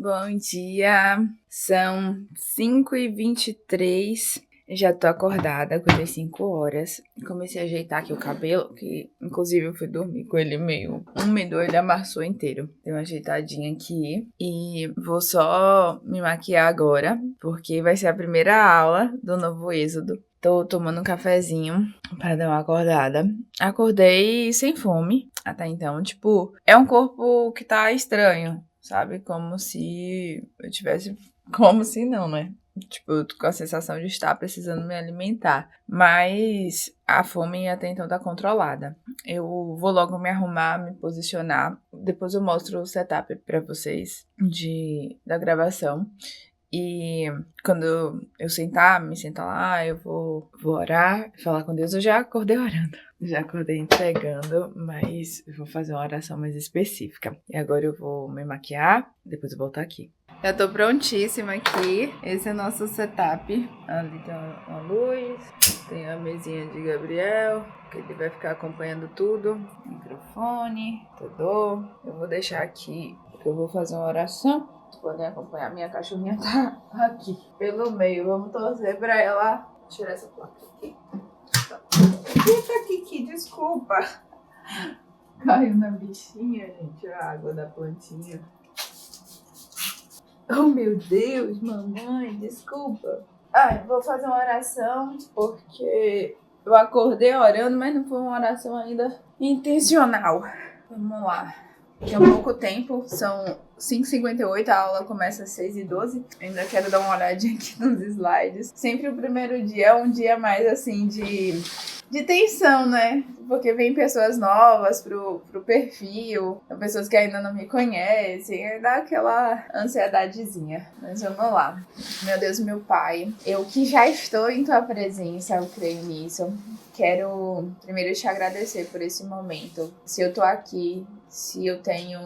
Bom dia, são 5h23, já tô acordada, acordei 5 horas. Comecei a ajeitar aqui o cabelo, que inclusive eu fui dormir com ele meio úmido, ele amassou inteiro. Dei uma ajeitadinha aqui e vou só me maquiar agora, porque vai ser a primeira aula do novo Êxodo. Tô tomando um cafezinho para dar uma acordada. Acordei sem fome até então, é um corpo que tá estranho, sabe? Como se eu tivesse... Como se não, né? Eu tô com a sensação de estar precisando me alimentar. Mas a fome até então tá controlada. Eu vou logo me arrumar, me posicionar. Depois eu mostro o setup pra vocês da gravação. E quando eu me sentar lá, eu vou orar, falar com Deus. Eu já acordei orando, já acordei entregando, mas eu vou fazer uma oração mais específica. E agora eu vou me maquiar, depois eu vou voltar aqui. Já tô prontíssima aqui. Esse é o nosso setup. Ali tem uma luz, tem a mesinha de Gabriel, que ele vai ficar acompanhando tudo. Microfone, tudo. Eu vou deixar aqui, porque eu vou fazer uma oração. Podem acompanhar, minha cachorrinha tá aqui pelo meio. Vamos torcer pra ela tirar essa placa aqui. Fica, Kiki, desculpa. Caiu na bichinha, gente, a água da plantinha. Oh, meu Deus, mamãe, desculpa. Vou fazer uma oração, porque eu acordei orando, mas não foi uma oração ainda intencional. Vamos lá. Tem pouco tempo, são 5h58, a aula começa às 6h12. Ainda quero dar uma olhadinha aqui nos slides. Sempre o primeiro dia é um dia mais assim de tensão, né? Porque vem pessoas novas pro perfil, pessoas que ainda não me conhecem, aí dá aquela ansiedadezinha. Mas vamos lá. Meu Deus, meu Pai, eu que já estou em tua presença, eu creio nisso. Quero primeiro te agradecer por esse momento. Se eu tô aqui, se eu tenho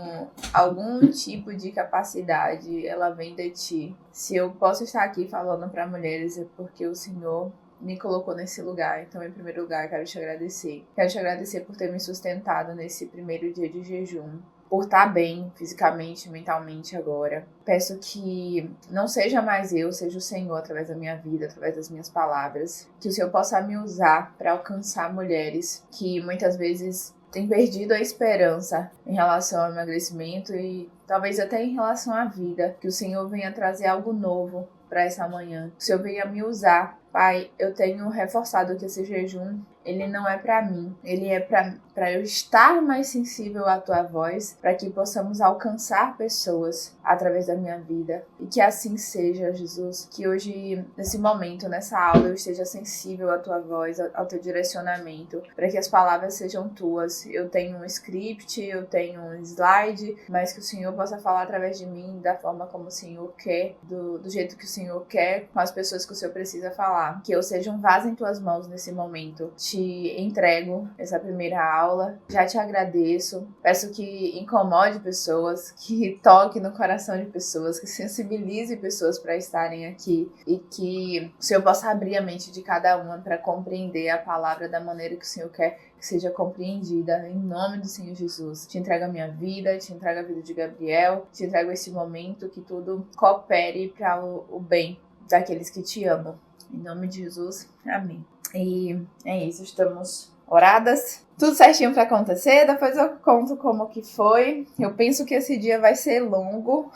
algum tipo de capacidade, ela vem de ti. Se eu posso estar aqui falando para mulheres, é porque o Senhor me colocou nesse lugar. Então, em primeiro lugar, quero te agradecer. Quero te agradecer por ter me sustentado nesse primeiro dia de jejum, por estar bem fisicamente, mentalmente agora. Peço que não seja mais eu, seja o Senhor através da minha vida, através das minhas palavras. Que o Senhor possa me usar para alcançar mulheres que muitas vezes têm perdido a esperança em relação ao emagrecimento e talvez até em relação à vida. Que o Senhor venha trazer algo novo para essa manhã. Que o Senhor venha me usar. Pai, eu tenho reforçado que esse jejum, ele não é para mim, ele é para eu estar mais sensível à tua voz, para que possamos alcançar pessoas através da minha vida. E que assim seja, Jesus, que hoje, nesse momento, nessa aula, eu esteja sensível à tua voz, ao teu direcionamento, para que as palavras sejam tuas. Eu tenho um script, eu tenho um slide, mas que o Senhor possa falar através de mim da forma como o Senhor quer, do jeito que o Senhor quer, com as pessoas que o Senhor precisa falar. Que eu seja um vaso em tuas mãos nesse momento. Te entrego essa primeira aula, já te agradeço, peço que incomode pessoas, que toque no coração de pessoas, que sensibilize pessoas para estarem aqui e que o Senhor possa abrir a mente de cada uma para compreender a palavra da maneira que o Senhor quer que seja compreendida, em nome do Senhor Jesus. Te entrego a minha vida, te entrego a vida de Gabriel, te entrego esse momento, que tudo coopere para o bem daqueles que te amam. Em nome de Jesus, amém. E é isso, estamos oradas. Tudo certinho pra acontecer, depois eu conto como que foi. Eu penso que esse dia vai ser longo.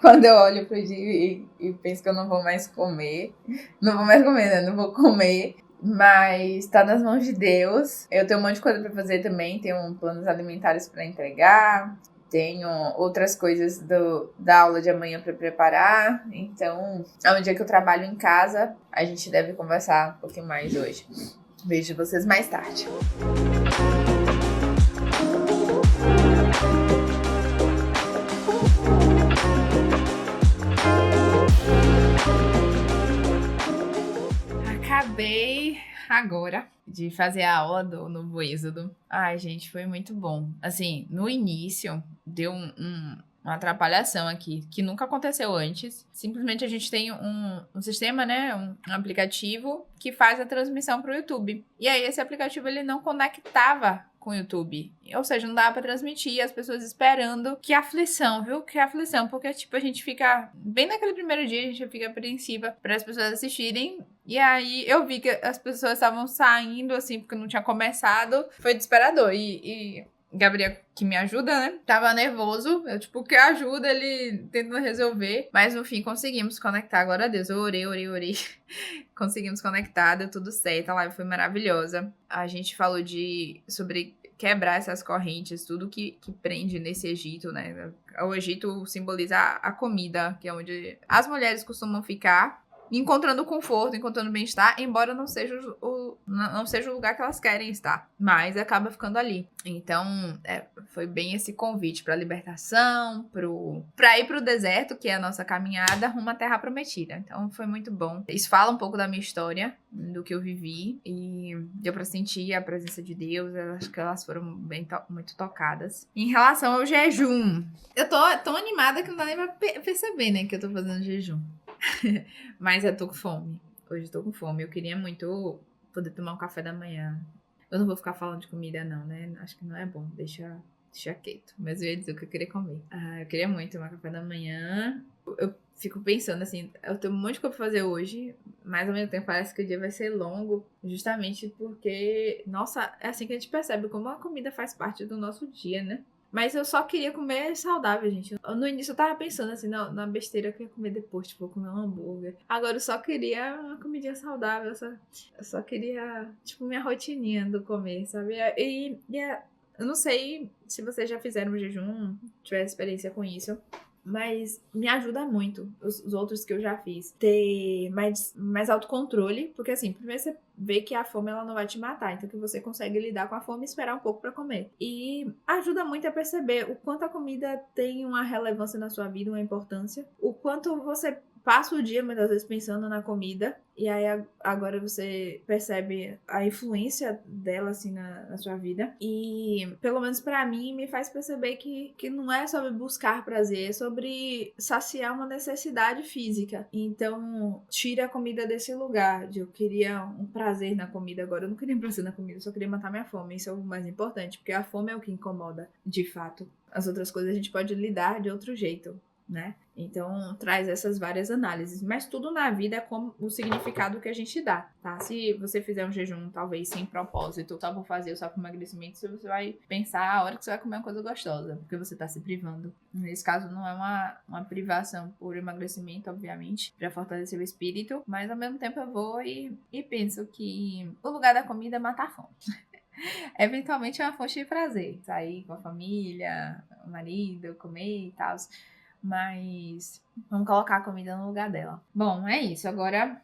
Quando eu olho pro dia e penso que eu não vou mais comer. Não vou mais comer, né? Não vou comer. Mas tá nas mãos de Deus. Eu tenho um monte de coisa pra fazer também. Tenho planos alimentares pra entregar. Tenho outras coisas da aula de amanhã para preparar. Então, é um dia que eu trabalho em casa. A gente deve conversar um pouquinho mais hoje. Vejo vocês mais tarde. Acabei agora de fazer a aula do Novo Êxodo. Ai, gente, foi muito bom. Assim, no início deu uma atrapalhação aqui, que nunca aconteceu antes. Simplesmente a gente tem um sistema, né, um aplicativo que faz a transmissão para o YouTube. E aí esse aplicativo ele não conectava com o YouTube. Ou seja, não dava pra transmitir, as pessoas esperando. Que aflição, viu? Que aflição. Porque, tipo, a gente fica... Bem naquele primeiro dia, a gente fica apreensiva para as pessoas assistirem. E aí, eu vi que as pessoas estavam saindo, assim, porque não tinha começado. Foi desesperador. E Gabriel, que me ajuda, né? Tava nervoso. Eu, tipo, que ajuda ele tentando resolver. Mas, no fim, conseguimos conectar. Glória a Deus. Eu orei. Conseguimos conectar, deu tudo certo. A live foi maravilhosa. A gente falou sobre quebrar essas correntes, tudo que prende nesse Egito, né? O Egito simboliza a comida, que é onde as mulheres costumam ficar, encontrando conforto, encontrando bem-estar, embora não seja o lugar que elas querem estar, mas acaba ficando ali. Então, foi bem esse convite para a libertação, para ir para o deserto, que é a nossa caminhada rumo à Terra Prometida. Então, foi muito bom. Isso fala um pouco da minha história, do que eu vivi, e deu para sentir a presença de Deus. Eu acho que elas foram muito tocadas. Em relação ao jejum, eu tô tão animada que não dá nem pra perceber, né, que eu tô fazendo jejum. Mas eu tô com fome. Hoje eu tô com fome. Eu queria muito poder tomar um café da manhã. Eu não vou ficar falando de comida, não, né? Acho que não é bom. Deixa quieto. Mas eu ia dizer o que eu queria comer. Eu queria muito tomar café da manhã. Eu fico pensando assim, eu tenho um monte de coisa pra fazer hoje, mas ao mesmo tempo parece que o dia vai ser longo, justamente porque, nossa, é assim que a gente percebe como a comida faz parte do nosso dia, né? Mas eu só queria comer saudável, gente. No início eu tava pensando assim, na besteira que eu ia comer depois, tipo, vou comer um hambúrguer. Agora eu só queria uma comidinha saudável, eu só queria, tipo, minha rotininha do comer, sabe? Eu não sei se vocês já fizeram um jejum, tiveram experiência com isso, mas me ajuda muito, os outros que eu já fiz, ter mais autocontrole, porque assim, primeiro você vê que a fome ela não vai te matar, então que você consegue lidar com a fome e esperar um pouco pra comer. E ajuda muito a perceber o quanto a comida tem uma relevância na sua vida, uma importância, o quanto você passa o dia muitas vezes pensando na comida, e aí agora você percebe a influência dela assim na sua vida. E pelo menos pra mim me faz perceber que não é sobre buscar prazer, é sobre saciar uma necessidade física. Então tira a comida desse lugar de eu queria um prazer na comida. Agora eu não queria um prazer na comida, eu só queria matar minha fome. Isso é o mais importante, porque a fome é o que incomoda de fato. As outras coisas a gente pode lidar de outro jeito, né? Então traz essas várias análises, mas tudo na vida é como o significado que a gente dá, tá? Se você fizer um jejum talvez sem propósito, só por fazer, só por emagrecimento, você vai pensar a hora que você vai comer uma coisa gostosa, porque você tá se privando. Nesse caso não é uma privação por emagrecimento, obviamente, para fortalecer o espírito, mas ao mesmo tempo eu vou e penso que o lugar da comida é matar a fome. Eventualmente é uma fonte de prazer, sair com a família, o marido, comer e tal. Mas vamos colocar a comida no lugar dela. Bom, é isso. Agora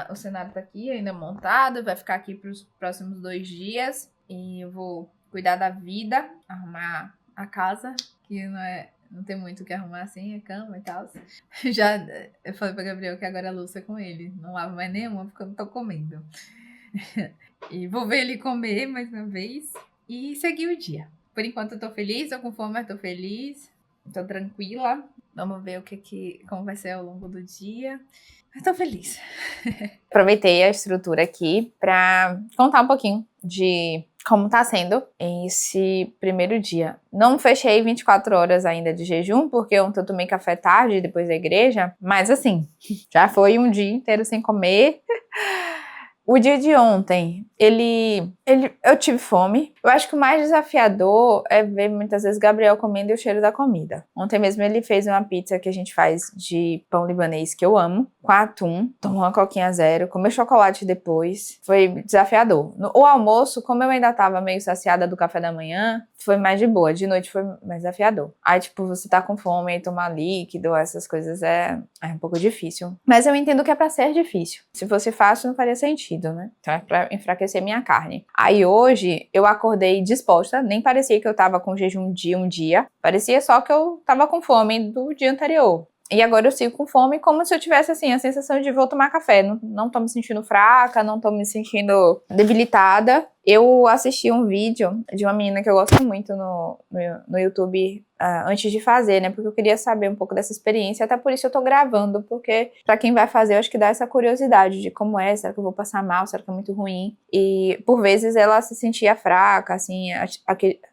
o cenário tá aqui ainda montado. Vai ficar aqui pros próximos 2 dias. E eu vou cuidar da vida, arrumar a casa, que não tem muito o que arrumar assim, a cama e tal. Já eu falei pra Gabriel que agora a louça é com ele. Não lavo mais nenhuma porque eu não tô comendo. E vou ver ele comer mais uma vez. E seguir o dia. Por enquanto eu tô feliz, tô com fome, mas tô feliz. Tô tranquila. Vamos ver como vai ser ao longo do dia. Eu tô feliz. Aproveitei a estrutura aqui pra contar um pouquinho de como tá sendo esse primeiro dia. Não fechei 24 horas ainda de jejum, porque ontem eu tomei café tarde, depois da igreja. Mas assim, já foi um dia inteiro sem comer. O dia de ontem, eu tive fome. Eu acho que o mais desafiador é ver muitas vezes Gabriel comendo e o cheiro da comida. Ontem mesmo ele fez uma pizza que a gente faz de pão libanês, que eu amo, com atum, tomou uma coquinha zero, comeu chocolate depois. Foi desafiador. O almoço, como eu ainda tava meio saciada do café da manhã, foi mais de boa. De noite foi mais desafiador. Aí, tipo, você tá com fome e tomar líquido, essas coisas é um pouco difícil. Mas eu entendo que é pra ser difícil. Se fosse fácil, não faria sentido, né? Então é pra enfraquecer minha carne. Aí hoje, eu acordei disposta, nem parecia que eu tava com jejum de um dia. Parecia só que eu tava com fome do dia anterior. E agora eu sigo com fome como se eu tivesse, assim, a sensação de vou tomar café. Não tô me sentindo fraca, não tô me sentindo debilitada. Eu assisti um vídeo de uma menina que eu gosto muito no YouTube. antes de fazer, né? Porque eu queria saber um pouco dessa experiência, até por isso eu tô gravando, porque pra quem vai fazer, eu acho que dá essa curiosidade de como é, será que eu vou passar mal, será que é muito ruim? E por vezes ela se sentia fraca, assim, a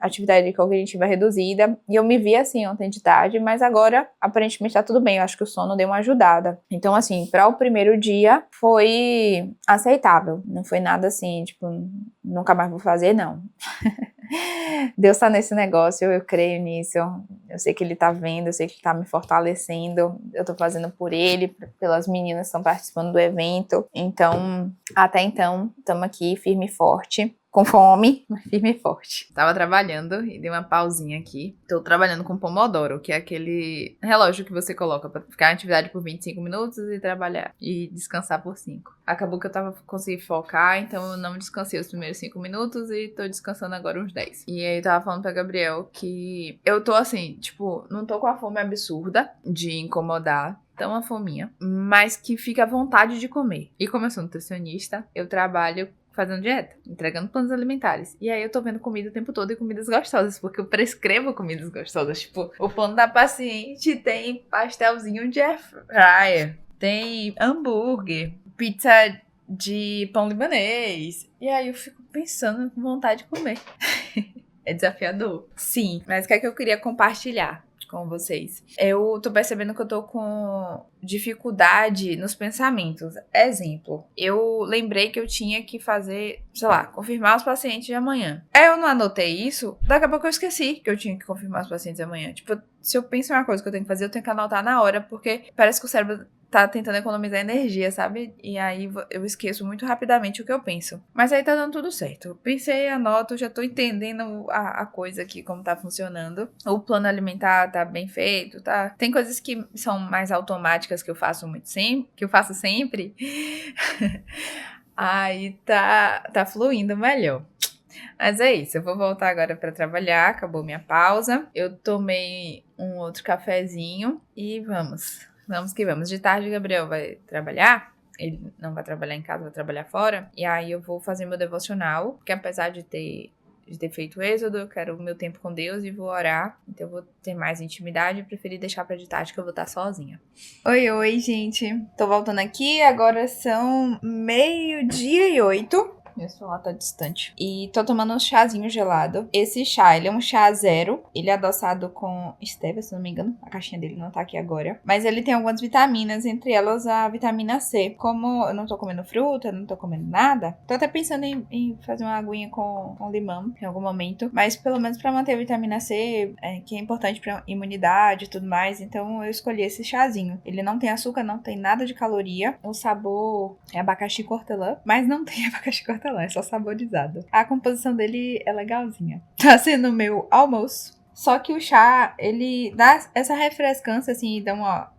atividade cognitiva reduzida, e eu me via assim ontem de tarde, mas agora aparentemente tá tudo bem, eu acho que o sono deu uma ajudada. Então, assim, para o primeiro dia foi aceitável, não foi nada assim, tipo, nunca mais vou fazer, não. Deus tá nesse negócio, eu creio nisso, eu sei que ele tá vendo, eu sei que ele tá me fortalecendo, eu tô fazendo por ele, pelas meninas que estão participando do evento, então, até então, estamos aqui firme e forte. Com fome, mas firme e forte. Tava trabalhando e dei uma pausinha aqui. Tô trabalhando com Pomodoro, que é aquele relógio que você coloca pra ficar em atividade por 25 minutos e trabalhar e descansar por 5. Acabou que eu consegui focar, então eu não descansei os primeiros 5 minutos e tô descansando agora uns 10. E aí eu tava falando pra Gabriel que eu tô assim, tipo, não tô com a fome absurda de incomodar. Então, uma fominha, mas que fica à vontade de comer. E como eu sou nutricionista, eu trabalho fazendo dieta, entregando planos alimentares. E aí eu tô vendo comida o tempo todo e comidas gostosas, porque eu prescrevo comidas gostosas. Tipo, o plano da paciente tem pastelzinho de air fryer, tem hambúrguer, pizza de pão libanês. E aí eu fico pensando com vontade de comer. É desafiador. Sim, mas o que é que eu queria compartilhar com vocês? Eu tô percebendo que eu tô com dificuldade nos pensamentos. Exemplo, eu lembrei que eu tinha que fazer, sei lá, confirmar os pacientes de amanhã. Aí eu não anotei isso, daqui a pouco eu esqueci que eu tinha que confirmar os pacientes de amanhã. Tipo, se eu penso em uma coisa que eu tenho que fazer, eu tenho que anotar na hora, porque parece que o cérebro tá tentando economizar energia, sabe? E aí eu esqueço muito rapidamente o que eu penso. Mas aí tá dando tudo certo. Pensei, anoto, já tô entendendo a coisa aqui, como tá funcionando. O plano alimentar tá bem feito, tá? Tem coisas que são mais automáticas que eu faço sempre. Aí tá fluindo melhor. Mas é isso, eu vou voltar agora pra trabalhar, acabou minha pausa. Eu tomei um outro cafezinho e vamos que vamos. De tarde, o Gabriel vai trabalhar. Ele não vai trabalhar em casa, vai trabalhar fora. E aí eu vou fazer meu devocional, porque apesar de ter feito o êxodo, eu quero o meu tempo com Deus e vou orar. Então eu vou ter mais intimidade e preferi deixar pra de tarde, que eu vou estar sozinha. Oi, gente. Tô voltando aqui, agora são 12:08. Meu celular tá distante. E tô tomando um chazinho gelado. Esse chá, ele é um chá zero. Ele é adoçado com stevia, se não me engano. A caixinha dele não tá aqui agora. Mas ele tem algumas vitaminas, entre elas a vitamina C. Como eu não tô comendo fruta, não tô comendo nada, tô até pensando em fazer uma aguinha com limão em algum momento. Mas pelo menos pra manter a vitamina C, que é importante pra imunidade e tudo mais. Então eu escolhi esse chazinho. Ele não tem açúcar, não tem nada de caloria. O sabor é abacaxi hortelã, mas não tem abacaxi hortelã. É só saborizado. A composição dele é legalzinha. Tá sendo o meu almoço. Só que o chá, ele dá essa refrescância, assim,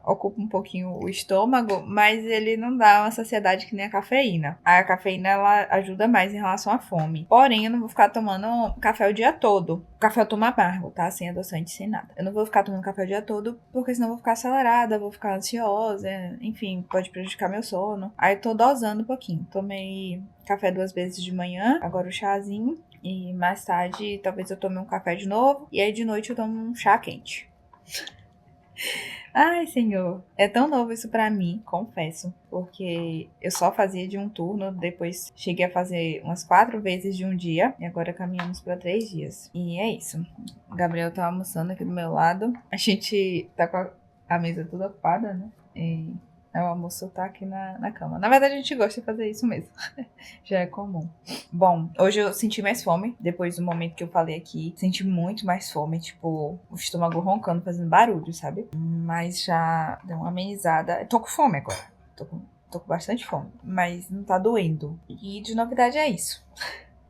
ocupa um pouquinho o estômago, mas ele não dá uma saciedade que nem a cafeína. A cafeína, ela ajuda mais em relação à fome. Porém, eu não vou ficar tomando café o dia todo. O café eu tomo amargo, tá? Sem adoçante, sem nada. Eu não vou ficar tomando café o dia todo, porque senão eu vou ficar acelerada, vou ficar ansiosa, enfim, pode prejudicar meu sono. Aí eu tô dosando um pouquinho. Tomei café 2 vezes de manhã, agora o chazinho. E mais tarde, talvez eu tome um café de novo. E aí de noite eu tomo um chá quente. Ai, senhor. É tão novo isso pra mim, confesso. Porque eu só fazia de um turno. Depois cheguei a fazer umas 4 vezes de um dia. E agora caminhamos pra 3 dias. E é isso. O Gabriel tá almoçando aqui do meu lado. A gente tá com a mesa toda ocupada, né? E o almoço tá aqui na cama. Na verdade, a gente gosta de fazer isso mesmo. Já é comum. Bom, hoje eu senti mais fome. Depois do momento que eu falei aqui, senti muito mais fome. Tipo, o estômago roncando, fazendo barulho, sabe? Mas já deu uma amenizada. Tô com fome agora. Tô com bastante fome. Mas não tá doendo. E de novidade é isso.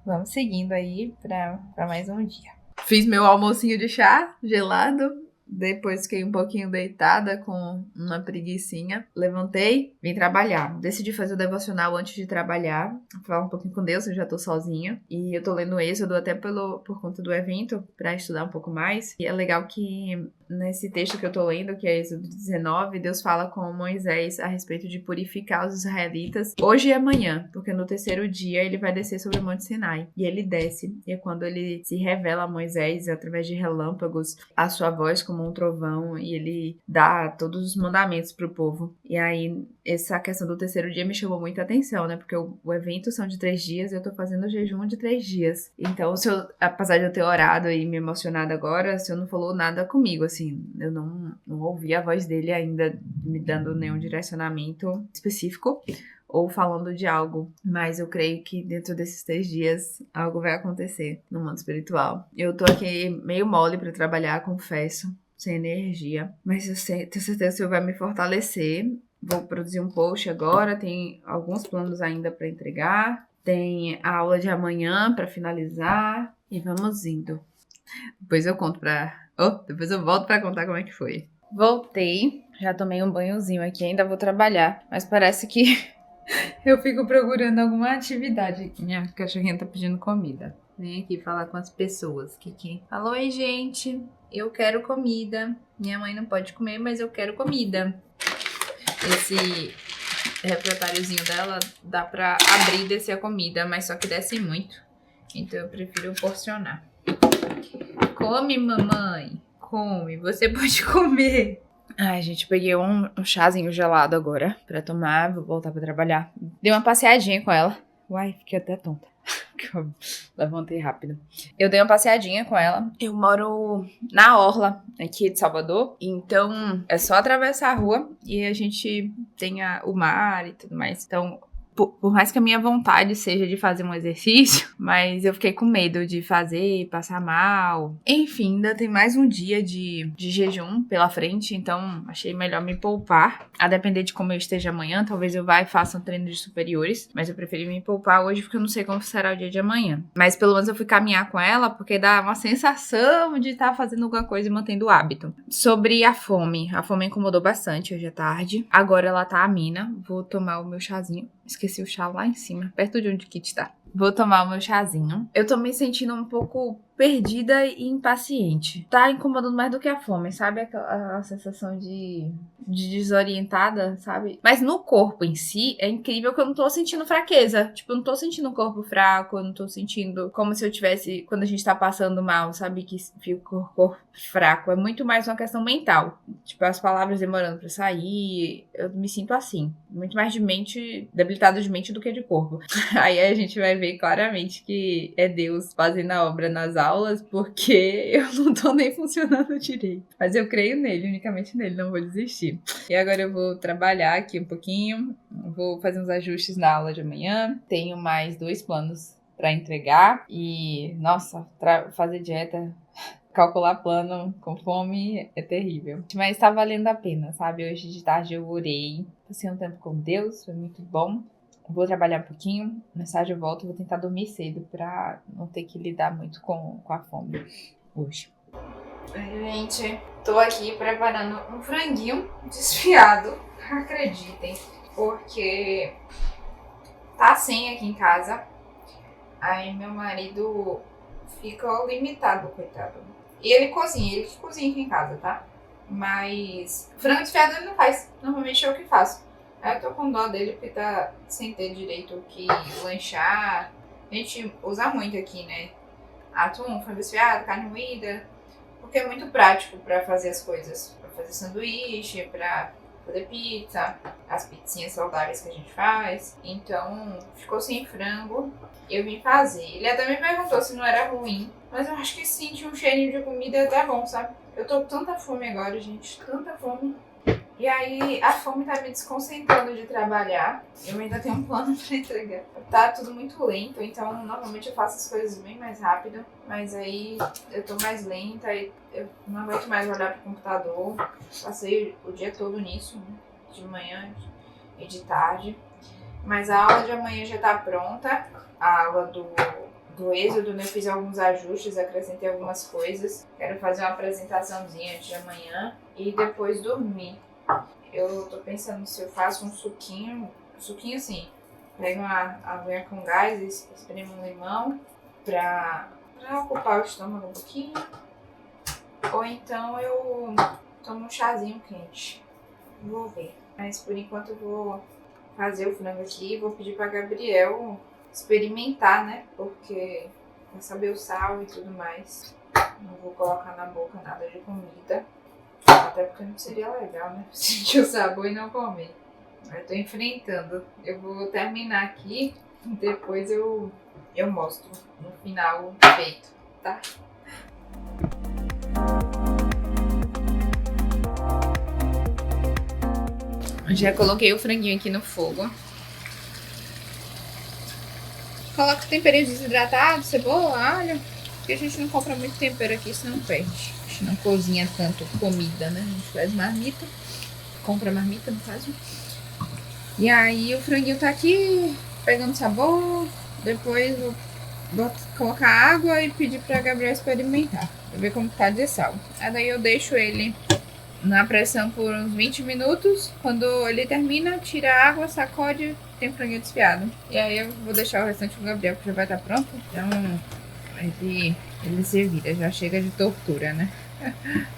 Vamos seguindo aí pra mais um dia. Fiz meu almocinho de chá gelado. Depois fiquei um pouquinho deitada com uma preguicinha. Levantei, vim trabalhar. Decidi fazer o devocional antes de trabalhar. Falar um pouquinho com Deus, eu já tô sozinha. E eu tô lendo Êxodo até por conta do evento, pra estudar um pouco mais. E é legal que nesse texto que eu tô lendo, que é Êxodo 19, Deus fala com Moisés a respeito de purificar os israelitas hoje e amanhã, porque no terceiro dia ele vai descer sobre o Monte Sinai. E ele desce, e é quando ele se revela a Moisés através de relâmpagos, a sua voz como um trovão, e ele dá todos os mandamentos pro povo. E aí, essa questão do terceiro dia me chamou muita atenção, né? Porque o evento são de 3 dias e eu tô fazendo o jejum de 3 dias. Então, apesar de eu ter orado e me emocionado agora, o Senhor não falou nada comigo, assim. Eu não ouvi a voz dele ainda me dando nenhum direcionamento específico ou falando de algo, mas eu creio que dentro desses 3 dias algo vai acontecer no mundo espiritual. Eu tô aqui meio mole pra trabalhar, confesso, sem energia, mas eu tenho certeza que o Senhor vai me fortalecer. Vou produzir um post agora, tem alguns planos ainda pra entregar, tem a aula de amanhã pra finalizar e vamos indo. Depois eu depois eu volto pra contar como é que foi. Voltei, já tomei um banhozinho aqui, ainda vou trabalhar, mas parece que eu fico procurando alguma atividade. Minha cachorrinha tá pedindo comida. Vem aqui falar com as pessoas. Kiki. Fala, oi, gente. Eu quero comida. Minha mãe não pode comer, mas eu quero comida. Esse refratáriozinho dela dá pra abrir e descer a comida, mas só que desce muito. Então eu prefiro porcionar. Come, mamãe. Come. Você pode comer. Ai, gente, peguei um chazinho gelado agora pra tomar. Vou voltar pra trabalhar. Dei uma passeadinha com ela. Uai, fiquei até tonta. Levantei rápido. Eu dei uma passeadinha com ela. Eu moro na orla aqui de Salvador. Então, é só atravessar a rua e a gente tem o mar e tudo mais. Então, por mais que a minha vontade seja de fazer um exercício, mas eu fiquei com medo de fazer, passar mal. Enfim, ainda tem mais um dia de jejum pela frente, então achei melhor me poupar. A depender de como eu esteja amanhã, talvez eu vá e faça um treino de superiores, mas eu preferi me poupar hoje porque eu não sei como será o dia de amanhã. Mas pelo menos eu fui caminhar com ela porque dá uma sensação de estar fazendo alguma coisa e mantendo o hábito. Sobre a fome incomodou bastante hoje à tarde. Agora ela tá amena, vou tomar o meu chazinho. Esqueci o chá lá em cima, perto de onde o Kit tá. Vou tomar o meu chazinho. Eu tô me sentindo um pouco perdida e impaciente. Tá incomodando mais do que a fome, sabe? A sensação de desorientada, sabe? Mas no corpo em si, é incrível que eu não tô sentindo fraqueza. Tipo, eu não tô sentindo um corpo fraco, eu não tô sentindo como se eu tivesse, quando a gente tá passando mal, sabe? Que fica o corpo fraco. É muito mais uma questão mental. Tipo, as palavras demorando pra sair, eu me sinto assim. Muito mais de mente, debilitado de mente do que de corpo. Aí a gente vai ver claramente que é Deus fazendo a obra nas aulas, porque eu não tô nem funcionando direito. Mas eu creio nele, unicamente nele, não vou desistir. E agora eu vou trabalhar aqui um pouquinho, vou fazer uns ajustes na aula de amanhã. Tenho mais 2 planos pra entregar e, nossa, fazer dieta, calcular plano com fome é terrível. Mas tá valendo a pena, sabe? Hoje de tarde eu orei, passei um tempo com Deus, foi muito bom. Vou trabalhar um pouquinho, mais tarde eu volto, vou tentar dormir cedo pra não ter que lidar muito com a fome hoje. Gente, tô aqui preparando um franguinho desfiado, acreditem, porque tá sem aqui em casa. Aí meu marido fica limitado, coitado. E ele que cozinha aqui em casa, tá? Mas frango desfiado ele não faz, normalmente é eu que faço. Aí eu tô com dó dele porque tá sem ter direito o que lanchar. A gente usa muito aqui, né? Atum, frango desfiado, carne moída. Porque é muito prático pra fazer as coisas. Pra fazer sanduíche, pra fazer pizza. As pizzinhas saudáveis que a gente faz. Então, ficou sem frango. Eu vim fazer. Ele até me perguntou se não era ruim. Mas eu acho que sentir um cheirinho de comida é até bom, sabe? Eu tô com tanta fome agora, gente. Tanta fome. E aí, a fome tá me desconcentrando de trabalhar. Eu ainda tenho um plano pra entregar. Tá tudo muito lento, então normalmente eu faço as coisas bem mais rápido. Mas aí eu tô mais lenta e eu não aguento mais olhar pro computador. Passei o dia todo nisso, né? De manhã e de tarde. Mas a aula de amanhã já tá pronta. A aula do Êxodo, né? Eu fiz alguns ajustes, acrescentei algumas coisas. Quero fazer uma apresentaçãozinha antes de amanhã e depois dormir. Eu tô pensando se eu faço um suquinho assim, pego uma aguinha com gás, espremo um limão pra ocupar o estômago um pouquinho. Ou então eu tomo um chazinho quente. Vou ver. Mas por enquanto eu vou fazer o frango aqui e vou pedir pra Gabriel experimentar, né? Porque pra saber o sal e tudo mais. Não vou colocar na boca nada de comida. Até porque não seria legal, né? Sentir o sabor e não comer. Eu tô enfrentando. Eu vou terminar aqui e depois eu mostro no final feito, tá? Já coloquei o franguinho aqui no fogo. Coloco temperinho desidratado, cebola, alho. Porque a gente não compra muito tempero aqui, senão perde. A gente não cozinha tanto comida, né? A gente faz marmita. Compra marmita, no caso. E aí o franguinho tá aqui, pegando sabor. Depois vou colocar água e pedir pra Gabriel experimentar. Pra ver como tá de sal. Aí daí eu deixo ele na pressão por uns 20 minutos. Quando ele termina, tira a água, sacode, tem franguinho desfiado. E aí eu vou deixar o restante com o Gabriel, que já vai estar pronto. Então ele se vira, já chega de tortura, né?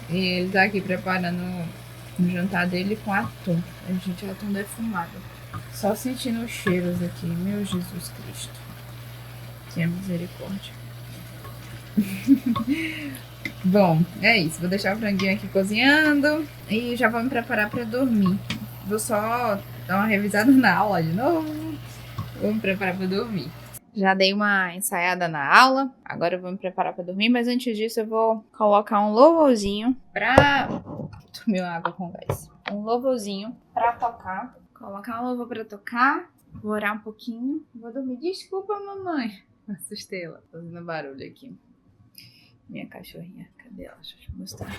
E ele tá aqui preparando o jantar dele com atum. A gente, atum defumado. Só sentindo os cheiros aqui, meu Jesus Cristo. Tenha misericórdia. Bom, é isso. Vou deixar o franguinho aqui cozinhando e já vou me preparar pra dormir. Vou só dar uma revisada na aula de novo. Vou me preparar pra dormir. Já dei uma ensaiada na aula. Agora eu vou me preparar pra dormir. Mas antes disso eu vou colocar um louvorzinho pra... Tomei água com gás. Um louvorzinho pra tocar. Colocar um louvor pra tocar. Vou orar um pouquinho. Vou dormir. Desculpa, mamãe. Assustei ela. Fazendo barulho aqui. Minha cachorrinha. Cadê ela? Deixa eu te mostrar.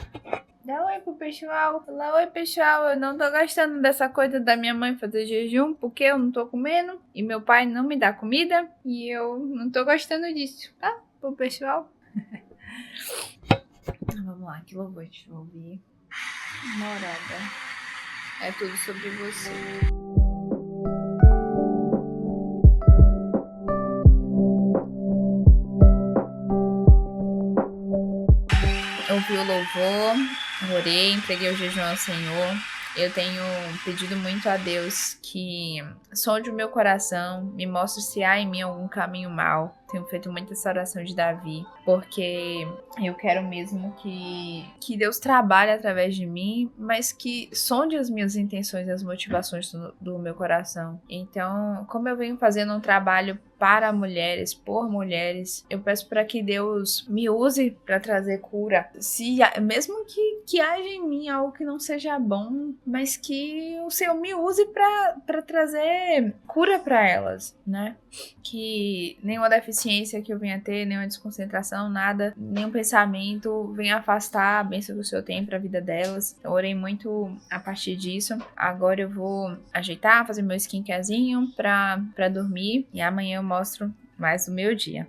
Dá oi pro pessoal. Fala oi, pessoal. Eu não tô gostando dessa coisa da minha mãe fazer jejum porque eu não tô comendo. E meu pai não me dá comida. E eu não tô gostando disso, tá? Pro pessoal. Vamos lá, que louvor a gente vai ouvir. Morada. É tudo sobre você. Ouvi o louvor, orei, entreguei o jejum ao Senhor. Eu tenho pedido muito a Deus que sonde o meu coração, me mostre se há em mim algum caminho mau. Tenho feito muito essa oração de Davi, porque eu quero mesmo que Deus trabalhe através de mim, mas que sonde as minhas intenções e as motivações do meu coração. Então, como eu venho fazendo um trabalho para mulheres, por mulheres, eu peço para que Deus me use para trazer cura. Mesmo que haja em mim algo que não seja bom, mas que o Senhor me use para trazer cura para elas, né? Que nenhuma deficiência que eu venha ter, nenhuma desconcentração, nada, nenhum pensamento venha afastar a bênção que o Senhor tem para a vida delas. Eu orei muito a partir disso. Agora eu vou ajeitar, fazer meu skincarezinho para dormir e amanhã eu mostro mais do meu dia.